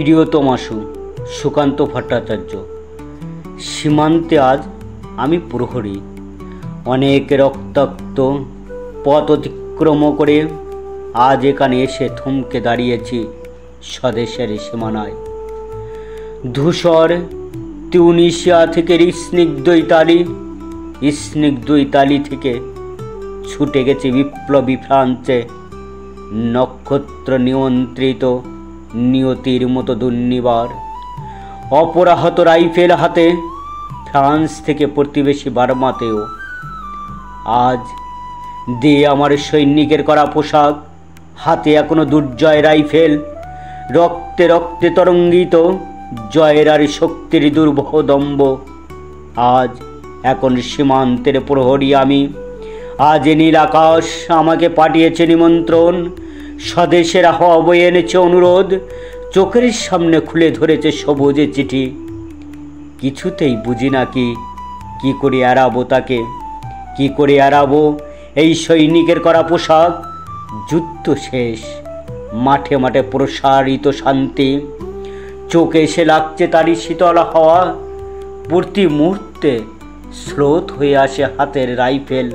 প্রিয়তমাশু সুকান্ত ভট্টাচার্য। সীমান্তে আজ আমি প্রহরী, অনেক রক্তাক্ত পথ অতিক্রম করে আজ এখানে এসে থমকে দাঁড়িয়েছি স্বদেশের সীমানায়। ধূসর তিউনিসিয়া থেকে স্নিগ্ধ ইতালি থেকে ছুটে গেছে বিপ্লবী ফ্রান্সে, নক্ষত্র নিয়ন্ত্রিত নিয়তির মতো দুর্নিবার। অপরাহত রাইফেল হাতে ফ্রান্স থেকে প্রতিবেশী বার্মাতেও। আজ দে আমার সৈনিকের করা পোশাক, হাতে এখনো দুর্জয় রাইফেল, রক্তে রক্তে তরঙ্গিত জয়ের আর শক্তির দুর্বহ দম্ভ। আজ এখন সীমান্তের প্রহরী আমি। আজ নীল আকাশ আমাকে পাঠিয়েছে নিমন্ত্রণ, স্বদেশের হাওয়া বয়ে এনেছে অনুরোধ, চোখের সামনে খুলে ধরেছে সবুজে চিঠি। কিছুতেই বুঝি না কি করে এড়াবো তাকে, কি করে এড়াবো এই সৈনিকের করা পোশাক। যুদ্ধ শেষ, মাঠে মাঠে প্রসারিত শান্তি, চোখে এসে লাগছে তারই শীতল হাওয়া। প্রতি মুহূর্তে স্রোত হয়ে আসে হাতের রাইফেল,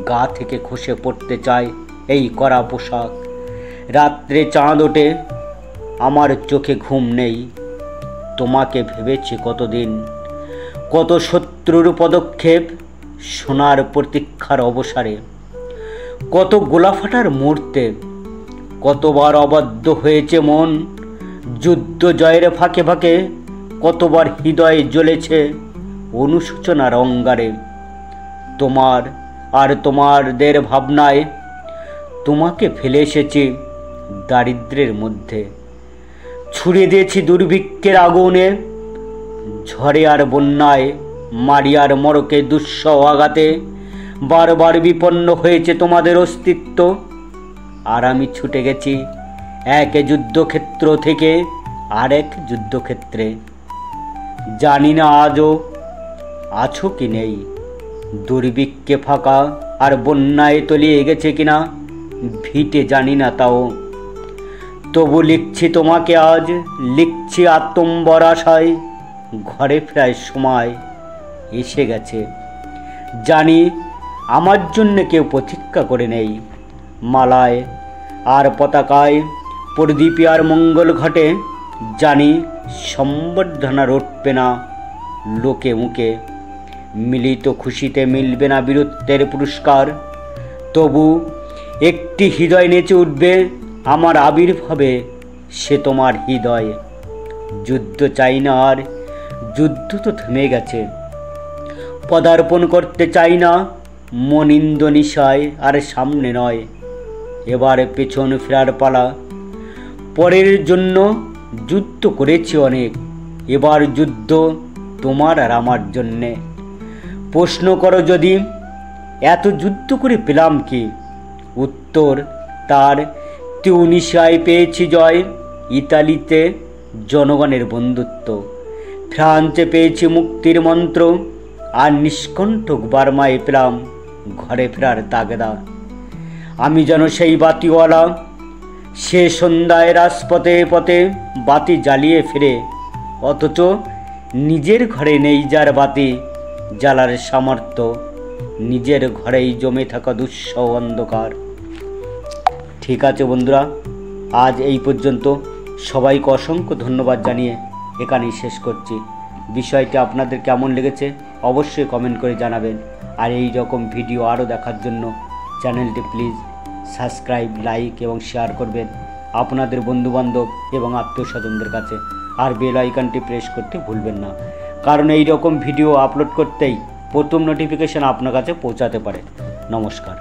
গা থেকে খসে পড়তে চায় এই করা পোশাক। রাত্রে চাঁদ ওঠে, আমার চোখে ঘুম নেই। তোমাকে ভেবেছি কতদিন, কত শত্রুর পদক্ষেপ সোনার প্রতীক্ষার অবসরে, কত গোলাফাটার মুহূর্তে, কতবার অবাধ্য হয়েছে মন। যুদ্ধ জয়ের ফাঁকে ফাঁকে কতবার হৃদয়ে জ্বলেছে অনুশোচনার অঙ্গারে। তোমার আর তোমাদের ভাবনায় তোমাকে ফেলে এসেছি দারিদ্র্যের মধ্যে, ছুড়ে দিয়েছি দুর্ভিক্ষের আগুনে, ঝড়ে আর বন্যায়, মারিয়ার মরকে দুঃসহ আঘাতে। বারবার বিপন্ন হয়েছে তোমাদের অস্তিত্ব, আর আমি ছুটে গেছি এক যুদ্ধক্ষেত্র থেকে আরেক যুদ্ধক্ষেত্রে। জানি না আজও আছো কি নেই, দুর্ভিক্ষে ফাঁকা আর বন্যায় তলিয়ে গেছে কিনা ভিটে জানি না তাও। তবু লিখছি তোমাকে আজ, লিখছি আত্মম্বর আশায়। ঘরে ফেরার সময় এসে গেছে, জানি আমার জন্য কেউ প্রতীক্ষা করে নেই। মালায় আর পতাকায়, প্রদীপে আর মঙ্গল ঘটে, জানি সম্বর্ধনা রটবে না লোকে মুখে, মিলিত খুশিতে মিলবে না বীরত্বের পুরস্কার। তবু একটি হৃদয় নেচে উঠবে আমার আবির্ভাবে, সে তোমার হৃদয়। যুদ্ধ চাই না আর, যুদ্ধ তো থেমে গেছে। পদার্পণ করতে চাই না মন ইন্দোনেশিয়ায়, আর সামনে নয় এবার পেছন ফেরার পালা। পরের জন্য যুদ্ধ করেছি অনেক, এবার যুদ্ধ তোমার আর আমার জন্যে। প্রশ্ন করো যদি এত যুদ্ধ করে পেলাম কি, উত্তর তার তিউনিসিয়ায় পেয়েছি জয়, ইতালিতে জনগণের বন্ধুত্ব, ফ্রান্সে পেয়েছি মুক্তির মন্ত্র, আর নিষ্কণ্ঠক বার্মায় পেলাম ঘরে ফেরার তাগদা। আমি যেন সেই বাতিওয়ালা, সে সন্ধ্যায় রাজপথে পথে বাতি জ্বালিয়ে ফিরে, অথচ নিজের ঘরে নেই যার বাতি জ্বালার সামর্থ্য, নিজের ঘরেই জমে থাকা দুঃসহ অন্ধকার। ঠিক আছে বন্ধুরা, আজ এই পর্যন্ত। সবাইকে অসংখ্য ধন্যবাদ জানিয়ে এখানেই শেষ করছি। বিষয়টি আপনাদের কেমন লেগেছে অবশ্যই কমেন্ট করে জানাবেন। আর এই রকম ভিডিও আরও দেখার জন্য চ্যানেলটি প্লিজ সাবস্ক্রাইব, লাইক এবং শেয়ার করবেন আপনাদের বন্ধুবান্ধব এবং আত্মীয়স্বজনদের কাছে। আর বেল আইকনটি প্রেস করতে ভুলবেন না, কারণ এই রকম ভিডিও আপলোড করতেই প্রথম নোটিফিকেশন আপনার কাছে পৌঁছাতে পারে। নমস্কার।